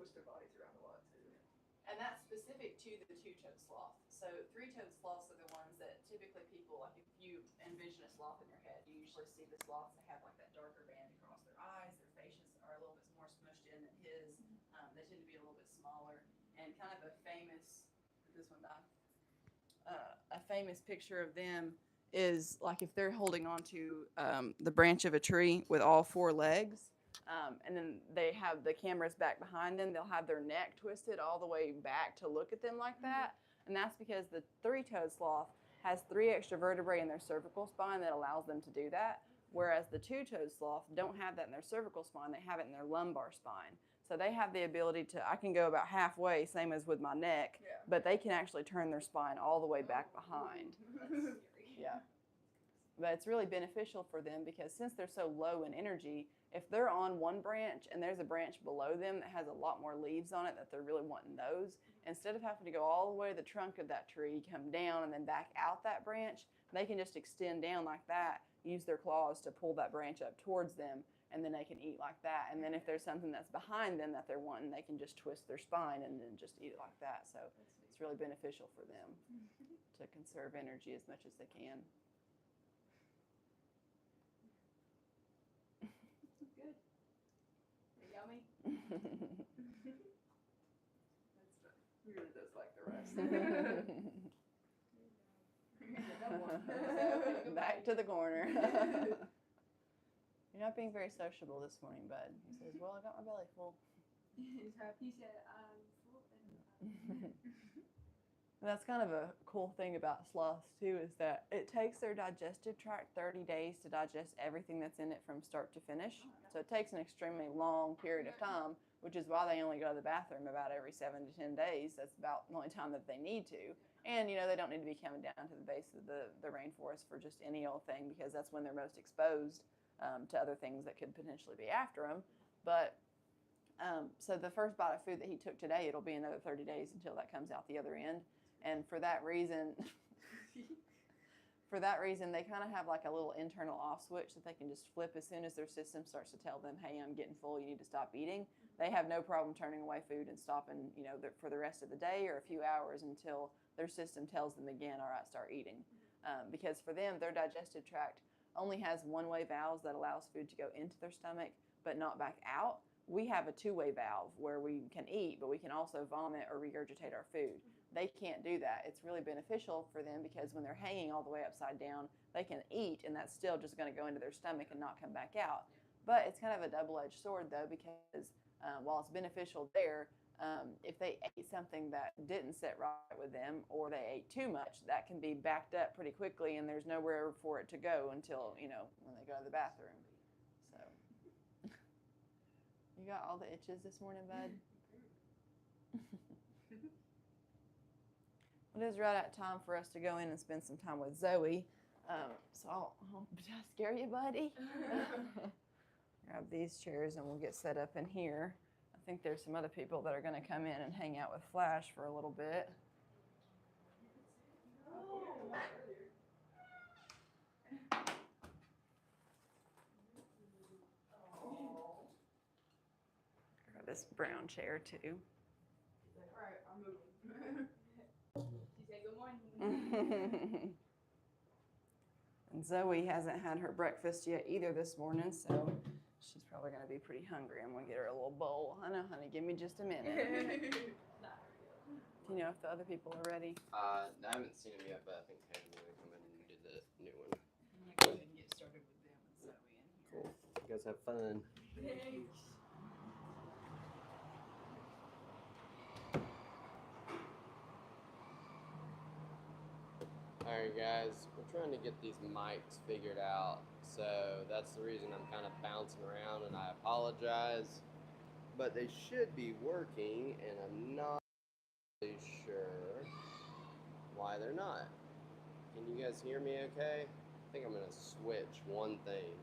twist their bodies around a lot too. And that's specific to the two-toed sloth. So three-toed sloths are the ones that typically people, like if you envision a sloth in your head, you usually see the sloths that have like that darker band across their eyes. Their faces are a little bit more smushed in than his. They tend to be a little bit smaller. And kind of a famous, this one died. A famous picture of them is like if they're holding on to the branch of a tree with all four legs, and then they have the cameras back behind them, they'll have their neck twisted all the way back to look at them like that. And that's because the three-toed sloth has 3 extra vertebrae in their cervical spine that allows them to do that, whereas the two-toed sloth don't have that in their cervical spine, they have it in their lumbar spine. So they have the ability to, I can go about halfway, same as with my neck, but they can actually turn their spine all the way back behind. Yeah. But it's really beneficial for them because since they're so low in energy, if they're on one branch and there's a branch below them that has a lot more leaves on it that they're really wanting those, instead of having to go all the way to the trunk of that tree, come down and then back out that branch, they can just extend down like that, use their claws to pull that branch up towards them, and then they can eat like that. And then if there's something that's behind them that they're wanting, they can just twist their spine and then just eat it like that. So it's really beneficial for them to conserve energy as much as they can. Good. Yummy. That's fun. He really does like the rest. Back to the corner. You're not being very sociable this morning, bud. He says, well, I got my belly full. He said, I'm full. That's kind of a cool thing about sloths, too, is that it takes their digestive tract 30 days to digest everything that's in it from start to finish. So it takes an extremely long period of time, which is why they only go to the bathroom about every 7 to 10 days. That's about the only time that they need to. And, you know, they don't need to be coming down to the base of the rainforest for just any old thing because that's when they're most exposed to other things that could potentially be after them. But so the first bite of food that he took today, it'll be another 30 days until that comes out the other end. And for that reason, they kind of have like a little internal off switch that they can just flip as soon as their system starts to tell them, hey, I'm getting full, you need to stop eating. They have no problem turning away food and stopping, you know, for the rest of the day or a few hours until their system tells them again, all right, start eating. Because for them, their digestive tract only has one-way valves that allows food to go into their stomach, but not back out. We have a two-way valve where we can eat, but we can also vomit or regurgitate our food. They can't do that. It's really beneficial for them because when they're hanging all the way upside down, they can eat, and that's still just going to go into their stomach and not come back out. But it's kind of a double-edged sword, though, because while it's beneficial there, if they ate something that didn't sit right with them or they ate too much, that can be backed up pretty quickly, and there's nowhere for it to go until, you know, when they go to the bathroom. So you got all the itches this morning, bud? It is right at time for us to go in and spend some time with Zoe. So I'll did I scare you, buddy? Grab these chairs and we'll get set up in here. I think there's some other people that are going to come in and hang out with Flash for a little bit. Grab this brown chair too. All right, I'm moving. She said good morning. And Zoe hasn't had her breakfast yet either this morning, so she's probably going to be pretty hungry. I'm going to get her a little bowl. I know, honey. Give me just a minute. Do you know if the other people are ready? I haven't seen them yet, but I think Taylor's going to come in and do the new one. I'm going to go ahead and get started with them and Zoe in here. Cool. You guys have fun. Thanks. Alright guys, we're trying to get these mics figured out, so that's the reason I'm kind of bouncing around, and I apologize. But they should be working, and I'm not really sure why they're not. Can you guys hear me okay? I think I'm going to switch one thing.